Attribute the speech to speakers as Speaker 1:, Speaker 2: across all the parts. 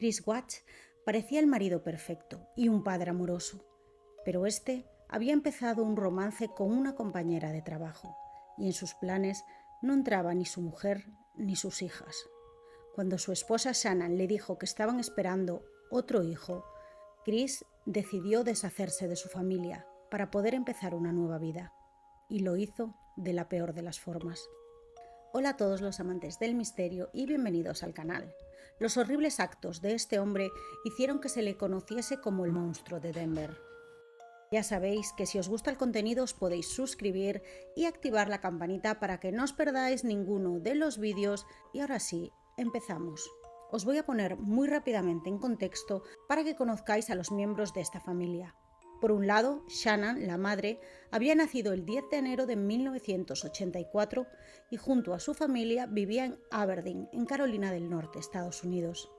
Speaker 1: Chris Watts parecía el marido perfecto y un padre amoroso, pero este había empezado un romance con una compañera de trabajo y en sus planes no entraba ni su mujer ni sus hijas. Cuando su esposa Shannon le dijo que estaban esperando otro hijo, Chris decidió deshacerse de su familia para poder empezar una nueva vida, y lo hizo de la peor de las formas. Hola a todos los amantes del misterio y bienvenidos al canal. Los horribles actos de este hombre hicieron que se le conociese como el monstruo de Denver. Ya sabéis que si os gusta el contenido os podéis suscribir y activar la campanita para que no os perdáis ninguno de los vídeos. Y ahora sí, empezamos. Os voy a poner muy rápidamente en contexto para que conozcáis a los miembros de esta familia. Por un lado, Shannon, la madre, había nacido el 10 de enero de 1984 y junto a su familia vivía en Aberdeen, en Carolina del Norte, Estados Unidos.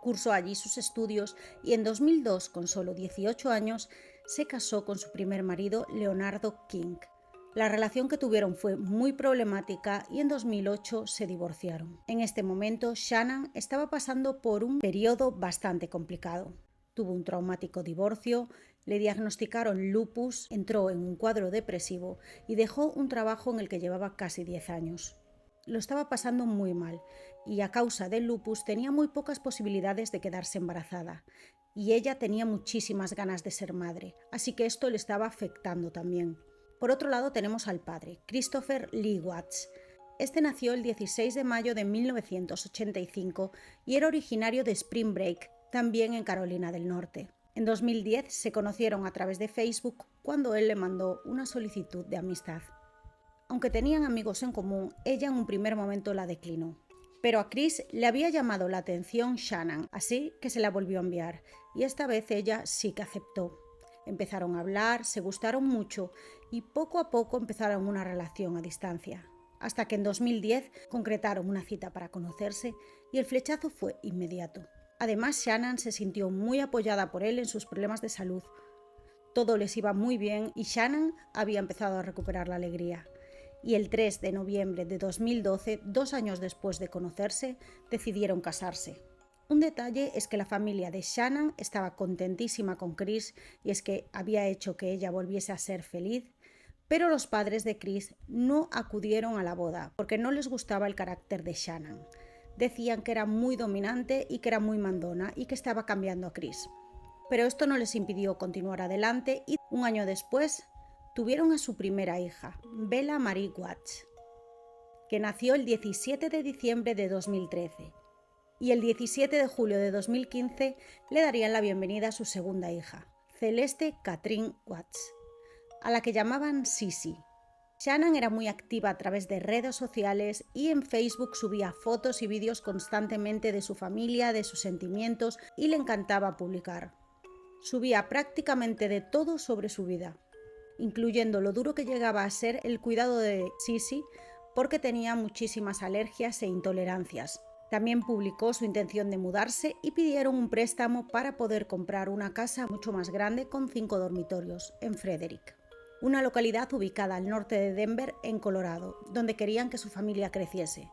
Speaker 1: Cursó allí sus estudios y en 2002, con solo 18 años, se casó con su primer marido, Leonardo King. La relación que tuvieron fue muy problemática y en 2008 se divorciaron. En este momento, Shannon estaba pasando por un periodo bastante complicado. Tuvo un traumático divorcio, le diagnosticaron lupus, entró en un cuadro depresivo y dejó un trabajo en el que llevaba casi 10 años. Lo estaba pasando muy mal y a causa del lupus tenía muy pocas posibilidades de quedarse embarazada y ella tenía muchísimas ganas de ser madre, así que esto le estaba afectando también. Por otro lado tenemos al padre, Christopher Lee Watts. Este nació el 16 de mayo de 1985 y era originario de Spring Break, también en Carolina del Norte. En 2010 se conocieron a través de Facebook cuando él le mandó una solicitud de amistad. Aunque tenían amigos en común, ella en un primer momento la declinó. Pero a Chris le había llamado la atención Shannon, así que se la volvió a enviar, y esta vez ella sí que aceptó. Empezaron a hablar, se gustaron mucho y poco a poco empezaron una relación a distancia, hasta que en 2010 concretaron una cita para conocerse y el flechazo fue inmediato. Además, Shannon se sintió muy apoyada por él en sus problemas de salud. Todo les iba muy bien y Shannon había empezado a recuperar la alegría. Y el 3 de noviembre de 2012, 2 años después de conocerse, decidieron casarse. Un detalle es que la familia de Shannon estaba contentísima con Chris y es que había hecho que ella volviese a ser feliz, pero los padres de Chris no acudieron a la boda porque no les gustaba el carácter de Shannon. Decían que era muy dominante y que era muy mandona y que estaba cambiando a Chris. Pero esto no les impidió continuar adelante y un año después tuvieron a su primera hija, Bella Marie Watts, que nació el 17 de diciembre de 2013 y el 17 de julio de 2015 le darían la bienvenida a su segunda hija, Celeste Catherine Watts, a la que llamaban Sissy. Shannon era muy activa a través de redes sociales y en Facebook subía fotos y vídeos constantemente de su familia, de sus sentimientos y le encantaba publicar. Subía prácticamente de todo sobre su vida, incluyendo lo duro que llegaba a ser el cuidado de Sissy porque tenía muchísimas alergias e intolerancias. También publicó su intención de mudarse y pidieron un préstamo para poder comprar una casa mucho más grande con 5 dormitorios en Frederick, una localidad ubicada al norte de Denver, en Colorado, donde querían que su familia creciese.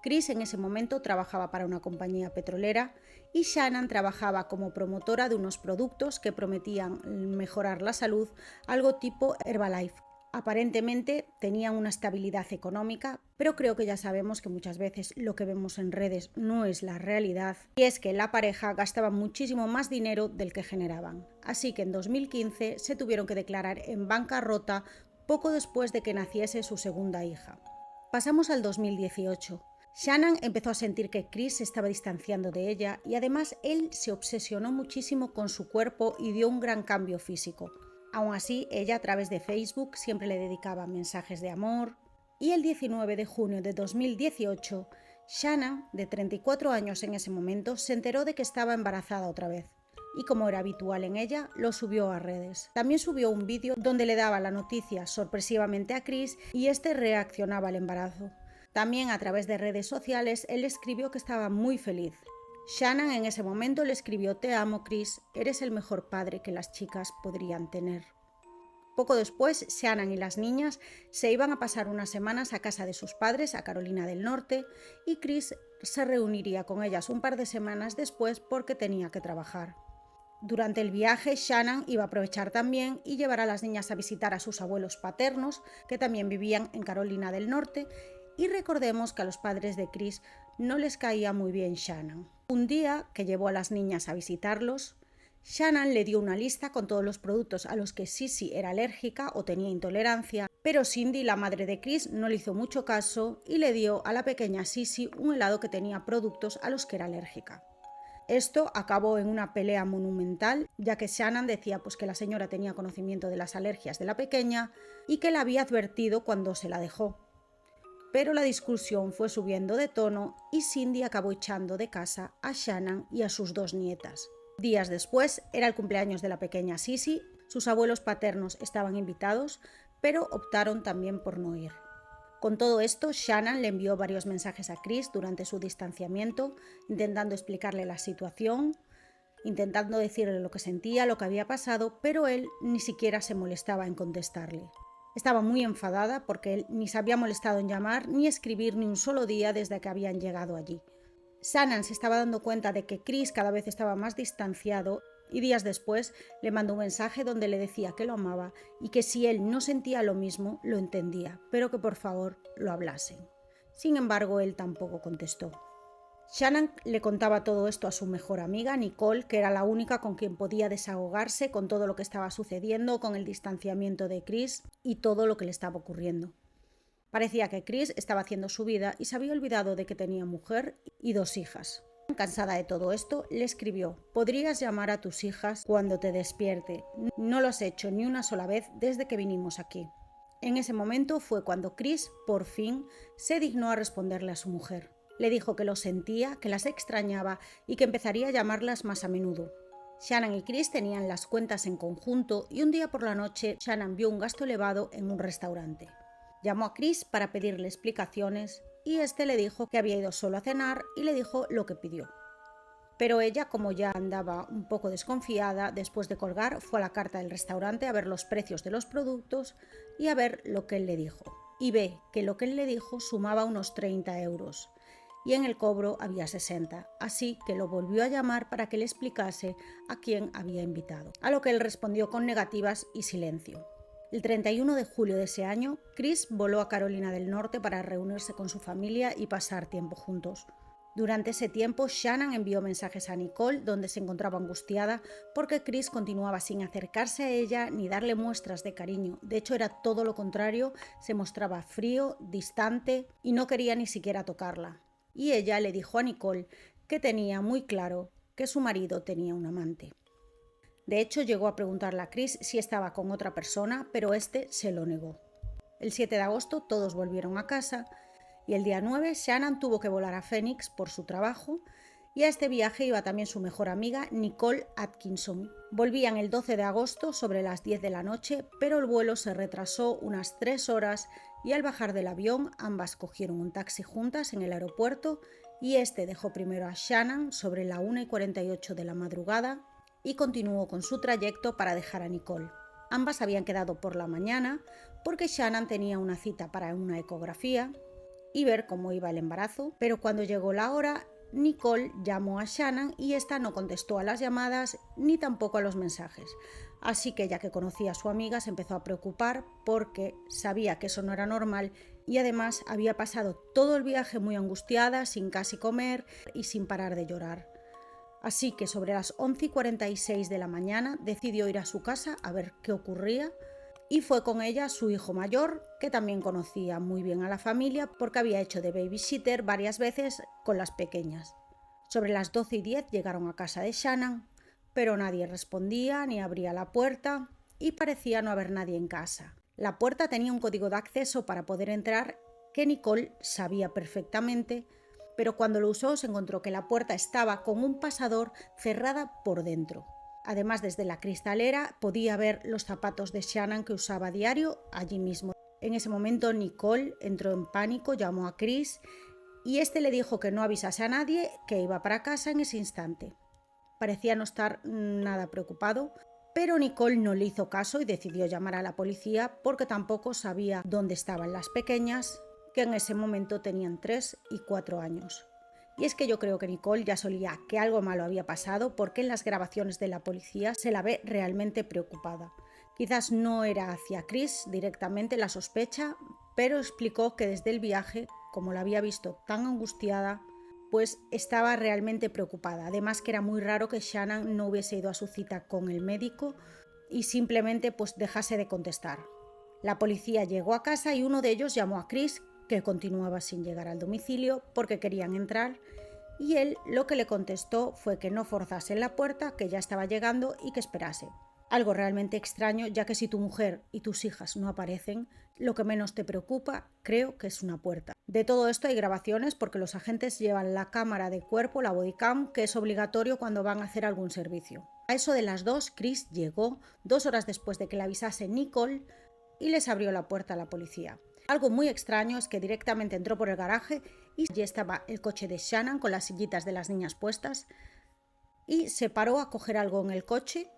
Speaker 1: Chris en ese momento trabajaba para una compañía petrolera y Shannon trabajaba como promotora de unos productos que prometían mejorar la salud, algo tipo Herbalife. Aparentemente tenían una estabilidad económica, pero creo que ya sabemos que muchas veces lo que vemos en redes no es la realidad, y es que la pareja gastaba muchísimo más dinero del que generaban. Así que en 2015 se tuvieron que declarar en bancarrota poco después de que naciese su segunda hija. Pasamos al 2018. Shannon empezó a sentir que Chris se estaba distanciando de ella y además él se obsesionó muchísimo con su cuerpo y dio un gran cambio físico. Aún así, ella a través de Facebook siempre le dedicaba mensajes de amor. Y el 19 de junio de 2018, Shannon, de 34 años en ese momento, se enteró de que estaba embarazada otra vez. Y como era habitual en ella, lo subió a redes. También subió un vídeo donde le daba la noticia sorpresivamente a Chris y este reaccionaba al embarazo. También a través de redes sociales, él escribió que estaba muy feliz. Shannon en ese momento le escribió: "Te amo, Chris, eres el mejor padre que las chicas podrían tener". Poco después, Shannon y las niñas se iban a pasar unas semanas a casa de sus padres, a Carolina del Norte, y Chris se reuniría con ellas un par de semanas después porque tenía que trabajar. Durante el viaje, Shannon iba a aprovechar también y llevar a las niñas a visitar a sus abuelos paternos, que también vivían en Carolina del Norte, y recordemos que a los padres de Chris no les caía muy bien Shannon. Un día que llevó a las niñas a visitarlos, Shannon le dio una lista con todos los productos a los que Sissy era alérgica o tenía intolerancia, pero Cindy, la madre de Chris, no le hizo mucho caso y le dio a la pequeña Sissy un helado que tenía productos a los que era alérgica. Esto acabó en una pelea monumental, ya que Shannon decía que la señora tenía conocimiento de las alergias de la pequeña y que la había advertido cuando se la dejó. Pero la discusión fue subiendo de tono y Cindy acabó echando de casa a Shannon y a sus dos nietas. Días después era el cumpleaños de la pequeña Sissy, sus abuelos paternos estaban invitados, pero optaron también por no ir. Con todo esto, Shannon le envió varios mensajes a Chris durante su distanciamiento, intentando explicarle la situación, intentando decirle lo que sentía, lo que había pasado, pero él ni siquiera se molestaba en contestarle. Estaba muy enfadada porque él ni se había molestado en llamar ni escribir ni un solo día desde que habían llegado allí. Shannon se estaba dando cuenta de que Chris cada vez estaba más distanciado y días después le mandó un mensaje donde le decía que lo amaba y que si él no sentía lo mismo, lo entendía, pero que por favor lo hablasen. Sin embargo, él tampoco contestó. Shannon le contaba todo esto a su mejor amiga, Nicole, que era la única con quien podía desahogarse con todo lo que estaba sucediendo, con el distanciamiento de Chris y todo lo que le estaba ocurriendo. Parecía que Chris estaba haciendo su vida y se había olvidado de que tenía mujer y dos hijas. Cansada de todo esto, le escribió: «Podrías llamar a tus hijas cuando te despierte. No lo has hecho ni una sola vez desde que vinimos aquí». En ese momento fue cuando Chris, por fin, se dignó a responderle a su mujer. Le dijo que lo sentía, que las extrañaba y que empezaría a llamarlas más a menudo. Shannon y Chris tenían las cuentas en conjunto y un día por la noche Shannon vio un gasto elevado en un restaurante. Llamó a Chris para pedirle explicaciones y este le dijo que había ido solo a cenar y le dijo lo que pidió. Pero ella, como ya andaba un poco desconfiada, después de colgar fue a la carta del restaurante a ver los precios de los productos y a ver lo que él le dijo. Y ve que lo que él le dijo sumaba unos 30 euros y en el cobro había 60, así que lo volvió a llamar para que le explicase a quién había invitado, a lo que él respondió con negativas y silencio. El 31 de julio de ese año, Chris voló a Carolina del Norte para reunirse con su familia y pasar tiempo juntos. Durante ese tiempo, Shannon envió mensajes a Nicole donde se encontraba angustiada porque Chris continuaba sin acercarse a ella ni darle muestras de cariño. De hecho, era todo lo contrario, se mostraba frío, distante y no quería ni siquiera tocarla. Y ella le dijo a Nicole que tenía muy claro que su marido tenía un amante. De hecho, llegó a preguntarle a Chris si estaba con otra persona, pero este se lo negó. El 7 de agosto todos volvieron a casa y el día 9 Shannon tuvo que volar a Phoenix por su trabajo y a este viaje iba también su mejor amiga Nicole Atkinson. Volvían el 12 de agosto sobre las 10 de la noche, pero el vuelo se retrasó unas 3 horas y al bajar del avión ambas cogieron un taxi juntas en el aeropuerto y este dejó primero a Shannon sobre la 1:48 de la madrugada y continuó con su trayecto para dejar a Nicole. Ambas habían quedado por la mañana porque Shannon tenía una cita para una ecografía y ver cómo iba el embarazo, pero cuando llegó la hora, Nicole llamó a Shannon y esta no contestó a las llamadas ni tampoco a los mensajes. Así que ella, que conocía a su amiga, se empezó a preocupar porque sabía que eso no era normal y además había pasado todo el viaje muy angustiada, sin casi comer y sin parar de llorar. Así que sobre las 11:46 de la mañana decidió ir a su casa a ver qué ocurría y fue con ella su hijo mayor, que también conocía muy bien a la familia porque había hecho de babysitter varias veces con las pequeñas. Sobre las 12:10 llegaron a casa de Shannon, pero nadie respondía ni abría la puerta y parecía no haber nadie en casa. La puerta tenía un código de acceso para poder entrar que Nicole sabía perfectamente, pero cuando lo usó se encontró que la puerta estaba con un pasador cerrada por dentro. Además, desde la cristalera podía ver los zapatos de Shannon que usaba a diario allí mismo. En ese momento Nicole entró en pánico, llamó a Chris y este le dijo que no avisase a nadie, que iba para casa en ese instante. Parecía no estar nada preocupado, Pero Nicole no le hizo caso y decidió llamar a la policía porque tampoco sabía dónde estaban las pequeñas, que en ese momento tenían 3 y 4 años. Y es que yo creo que Nicole ya solía que algo malo había pasado porque en las grabaciones de la policía se la ve realmente preocupada. Quizás no era hacia Chris directamente la sospecha, pero explicó que desde el viaje, como la había visto tan angustiada, pues estaba realmente preocupada. Además que era muy raro que Shannon no hubiese ido a su cita con el médico y simplemente pues dejase de contestar. La policía llegó a casa y uno de ellos llamó a Chris, que continuaba sin llegar al domicilio porque querían entrar, y él lo que le contestó fue que no forzase la puerta, que ya estaba llegando y que esperase. Algo realmente extraño, ya que si tu mujer y tus hijas no aparecen, lo que menos te preocupa, creo que es una puerta. De todo esto hay grabaciones porque los agentes llevan la cámara de cuerpo, la bodycam, que es obligatorio cuando van a hacer algún servicio. A eso de las 2, Chris llegó 2 horas después de que le avisase Nicole y les abrió la puerta a la policía. Algo muy extraño es que directamente entró por el garaje y allí estaba el coche de Shannon con las sillitas de las niñas puestas y se paró a coger algo en el coche,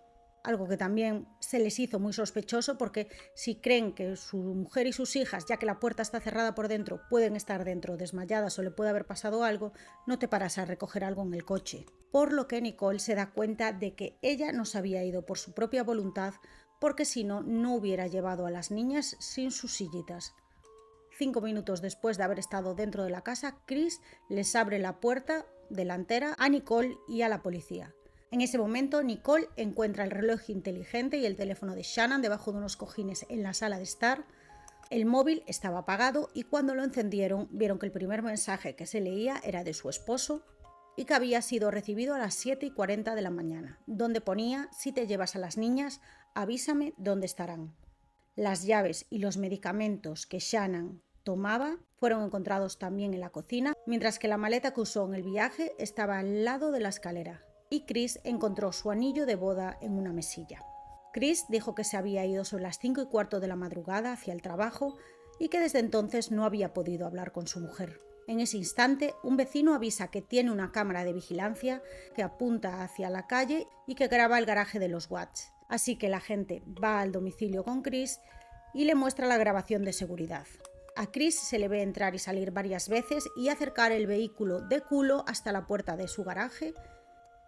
Speaker 1: algo que también se les hizo muy sospechoso porque si creen que su mujer y sus hijas, ya que la puerta está cerrada por dentro, pueden estar dentro desmayadas o le puede haber pasado algo, no te paras a recoger algo en el coche. Por lo que Nicole se da cuenta de que ella no se había ido por su propia voluntad porque si no, no hubiera llevado a las niñas sin sus sillitas. 5 minutos después de haber estado dentro de la casa, Chris les abre la puerta delantera a Nicole y a la policía. En ese momento, Nicole encuentra el reloj inteligente y el teléfono de Shannon debajo de unos cojines en la sala de estar. El móvil estaba apagado y cuando lo encendieron, vieron que el primer mensaje que se leía era de su esposo y que había sido recibido a las 7:40 de la mañana, donde ponía: si te llevas a las niñas, avísame dónde estarán. Las llaves y los medicamentos que Shannon tomaba fueron encontrados también en la cocina, mientras que la maleta que usó en el viaje estaba al lado de la escalera. Y Chris encontró su anillo de boda en una mesilla. Chris dijo que se había ido sobre las 5:15 de la madrugada hacia el trabajo y que desde entonces no había podido hablar con su mujer. En ese instante, un vecino avisa que tiene una cámara de vigilancia que apunta hacia la calle y que graba el garaje de los Watts. Así que la gente va al domicilio con Chris y le muestra la grabación de seguridad. A Chris se le ve entrar y salir varias veces y acercar el vehículo de culo hasta la puerta de su garaje,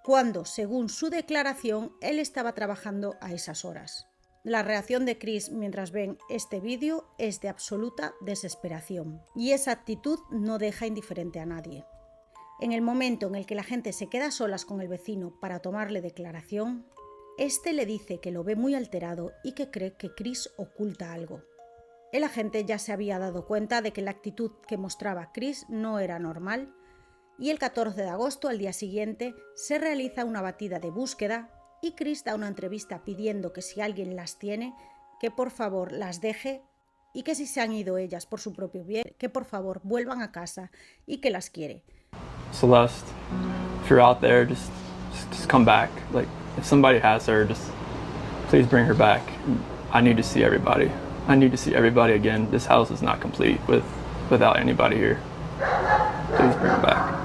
Speaker 1: cuando, según su declaración, él estaba trabajando a esas horas. La reacción de Chris mientras ven este vídeo es de absoluta desesperación, y esa actitud no deja indiferente a nadie. En el momento en el que la gente se queda a solas con el vecino para tomarle declaración, este le dice que lo ve muy alterado y que cree que Chris oculta algo. El agente ya se había dado cuenta de que la actitud que mostraba Chris no era normal y el 14 de agosto, al día siguiente, se realiza una batida de búsqueda y Chris da una entrevista pidiendo que si alguien las tiene, que por favor las deje y que si se han ido ellas por su propio bien, que por favor vuelvan a casa y que las quiere.
Speaker 2: Celeste, if you're out there, just come back. Like, if somebody has her, just please bring her back. I need to see everybody. I need to see everybody again. This house is not complete without anybody here. Please bring her back.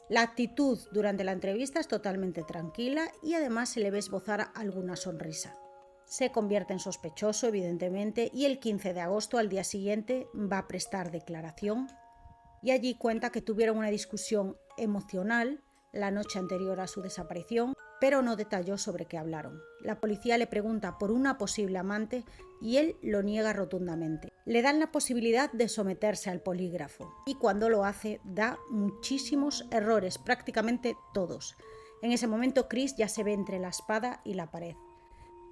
Speaker 1: La actitud durante la entrevista es totalmente tranquila y además se le ve esbozar alguna sonrisa. Se convierte en sospechoso, evidentemente, y el 15 de agosto, al día siguiente, va a prestar declaración y allí cuenta que tuvieron una discusión emocional la noche anterior a su desaparición, pero no detalló sobre qué hablaron. La policía le pregunta por una posible amante y él lo niega rotundamente. Le dan la posibilidad de someterse al polígrafo y cuando lo hace da muchísimos errores, prácticamente todos. En ese momento Chris ya se ve entre la espada y la pared.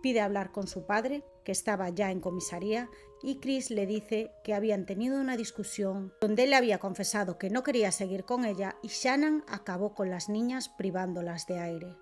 Speaker 1: Pide hablar con su padre, que estaba ya en comisaría, y Chris le dice que habían tenido una discusión donde él le había confesado que no quería seguir con ella y Shannon acabó con las niñas privándolas de aire.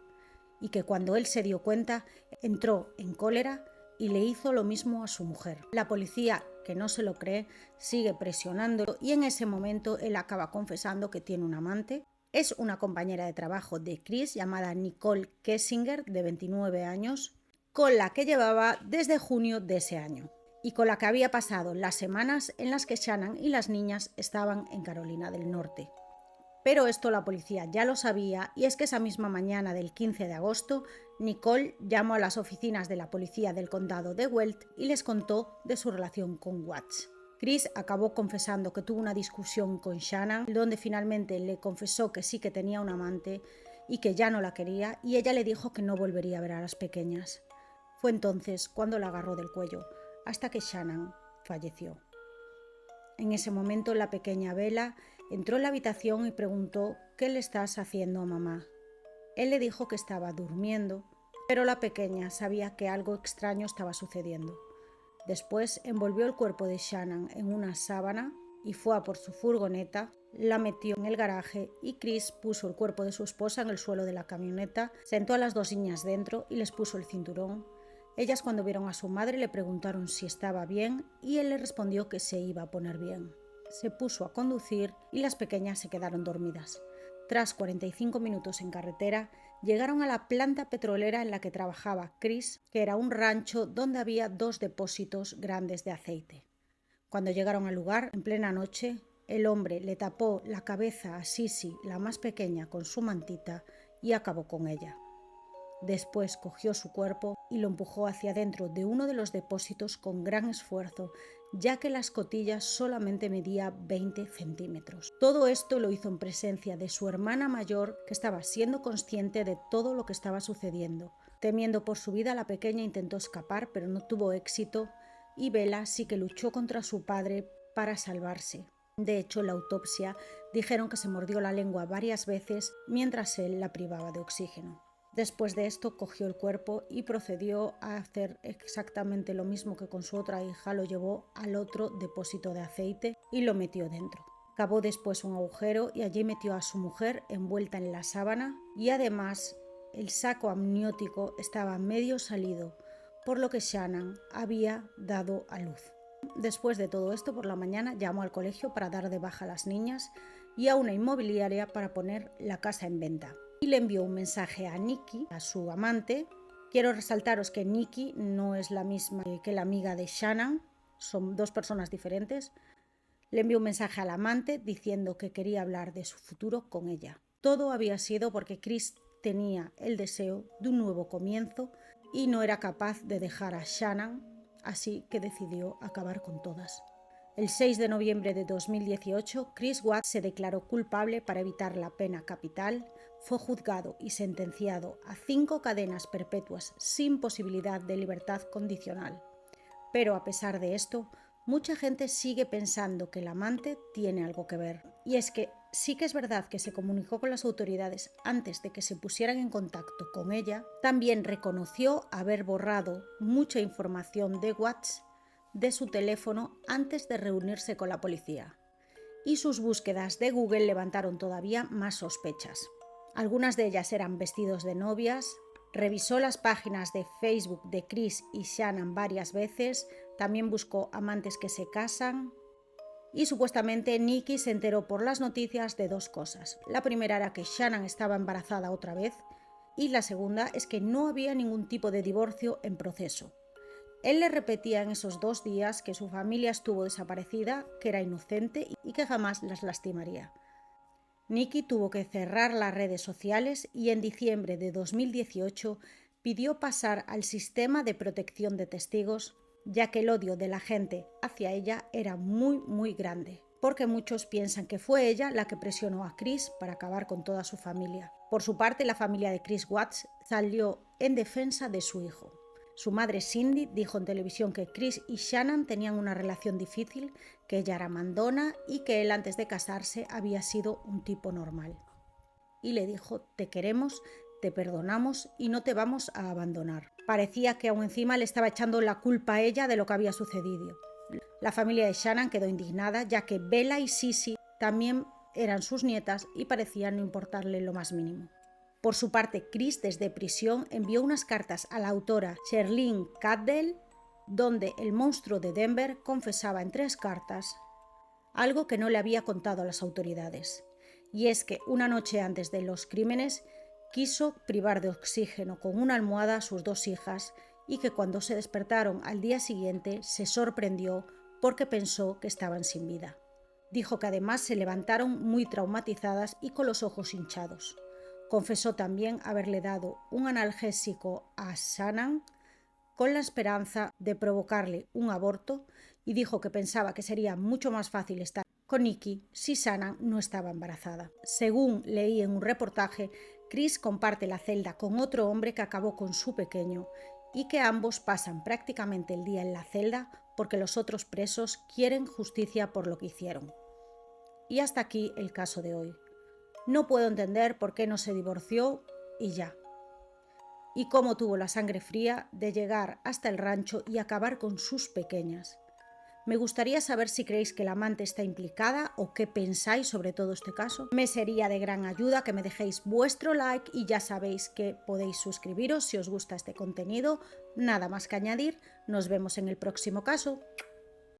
Speaker 1: Y que cuando él se dio cuenta, entró en cólera y le hizo lo mismo a su mujer. La policía, que no se lo cree, sigue presionándolo y en ese momento él acaba confesando que tiene un amante. Es una compañera de trabajo de Chris llamada Nicole Kessinger, de 29 años, con la que llevaba desde junio de ese año y con la que había pasado las semanas en las que Shannon y las niñas estaban en Carolina del Norte. Pero esto la policía ya lo sabía, y es que esa misma mañana del 15 de agosto, Nicole llamó a las oficinas de la policía del condado de Weld y les contó de su relación con Watts. Chris acabó confesando que tuvo una discusión con Shannan, donde finalmente le confesó que sí que tenía un amante y que ya no la quería, y ella le dijo que no volvería a ver a las pequeñas. Fue entonces cuando la agarró del cuello, hasta que Shannan falleció. En ese momento la pequeña Bella entró en la habitación y preguntó: «¿Qué le estás haciendo a mamá?». Él le dijo que estaba durmiendo, pero la pequeña sabía que algo extraño estaba sucediendo. Después envolvió el cuerpo de Shannan en una sábana y fue a por su furgoneta, la metió en el garaje y Chris puso el cuerpo de su esposa en el suelo de la camioneta, sentó a las dos niñas dentro y les puso el cinturón. Ellas, cuando vieron a su madre, le preguntaron si estaba bien y él le respondió que se iba a poner bien. Se puso a conducir y las pequeñas se quedaron dormidas. Tras 45 minutos en carretera, llegaron a la planta petrolera en la que trabajaba Chris, que era un rancho donde había 2 depósitos grandes de aceite. Cuando llegaron al lugar, en plena noche, el hombre le tapó la cabeza a Sissy, la más pequeña, con su mantita y acabó con ella. Después cogió su cuerpo y lo empujó hacia dentro de uno de los depósitos con gran esfuerzo, ya que la escotilla solamente medía 20 centímetros. Todo esto lo hizo en presencia de su hermana mayor, que estaba siendo consciente de todo lo que estaba sucediendo. Temiendo por su vida, la pequeña intentó escapar, pero no tuvo éxito, y Bella sí que luchó contra su padre para salvarse. De hecho, en la autopsia dijeron que se mordió la lengua varias veces mientras él la privaba de oxígeno. Después de esto cogió el cuerpo y procedió a hacer exactamente lo mismo que con su otra hija, lo llevó al otro depósito de aceite y lo metió dentro. Cavó después un agujero y allí metió a su mujer envuelta en la sábana, y además el saco amniótico estaba medio salido, por lo que Shannan había dado a luz. Después de todo esto, por la mañana llamó al colegio para dar de baja a las niñas y a una inmobiliaria para poner la casa en venta. Y le envió un mensaje a Nikki, a su amante. Quiero resaltaros que Nikki no es la misma que la amiga de Shannan, son 2 personas diferentes. Le envió un mensaje al amante diciendo que quería hablar de su futuro con ella. Todo había sido porque Chris tenía el deseo de un nuevo comienzo y no era capaz de dejar a Shannan, así que decidió acabar con todas. El 6 de noviembre de 2018, Chris Watts se declaró culpable para evitar la pena capital, fue juzgado y sentenciado a 5 cadenas perpetuas sin posibilidad de libertad condicional. Pero a pesar de esto, mucha gente sigue pensando que el amante tiene algo que ver. Y es que sí que es verdad que se comunicó con las autoridades antes de que se pusieran en contacto con ella, también reconoció haber borrado mucha información de Watts de su teléfono antes de reunirse con la policía. Y sus búsquedas de Google levantaron todavía más sospechas. Algunas de ellas eran vestidos de novias, revisó las páginas de Facebook de Chris y Shannan varias veces, también buscó amantes que se casan, y supuestamente Nikki se enteró por las noticias de 2 cosas. La primera era que Shannan estaba embarazada otra vez, y la segunda es que no había ningún tipo de divorcio en proceso. Él le repetía en esos 2 días que su familia estuvo desaparecida, que era inocente y que jamás las lastimaría. Nikki tuvo que cerrar las redes sociales y en diciembre de 2018 pidió pasar al sistema de protección de testigos, ya que el odio de la gente hacia ella era muy grande, porque muchos piensan que fue ella la que presionó a Chris para acabar con toda su familia. Por su parte, la familia de Chris Watts salió en defensa de su hijo. Su madre Cindy dijo en televisión que Chris y Shannan tenían una relación difícil, que ella era mandona y que él antes de casarse había sido un tipo normal. Y le dijo: «Te queremos, te perdonamos y no te vamos a abandonar». Parecía que aún encima le estaba echando la culpa a ella de lo que había sucedido. La familia de Shannan quedó indignada, ya que Bella y Sissy también eran sus nietas y parecían no importarle lo más mínimo. Por su parte, Chris, desde prisión, envió unas cartas a la autora Sherlyn Caddell, donde el monstruo de Denver confesaba en 3 cartas algo que no le había contado a las autoridades. Y es que una noche antes de los crímenes quiso privar de oxígeno con una almohada a sus 2 hijas, y que cuando se despertaron al día siguiente se sorprendió porque pensó que estaban sin vida. Dijo que además se levantaron muy traumatizadas y con los ojos hinchados. Confesó también haberle dado un analgésico a Shannan con la esperanza de provocarle un aborto y dijo que pensaba que sería mucho más fácil estar con Nikki si Shannan no estaba embarazada. Según leí en un reportaje, Chris comparte la celda con otro hombre que acabó con su pequeño y que ambos pasan prácticamente el día en la celda porque los otros presos quieren justicia por lo que hicieron. Y hasta aquí el caso de hoy. No puedo entender por qué no se divorció y ya. Y cómo tuvo la sangre fría de llegar hasta el rancho y acabar con sus pequeñas. Me gustaría saber si creéis que la amante está implicada o qué pensáis sobre todo este caso. Me sería de gran ayuda que me dejéis vuestro like y ya sabéis que podéis suscribiros si os gusta este contenido. Nada más que añadir, nos vemos en el próximo caso.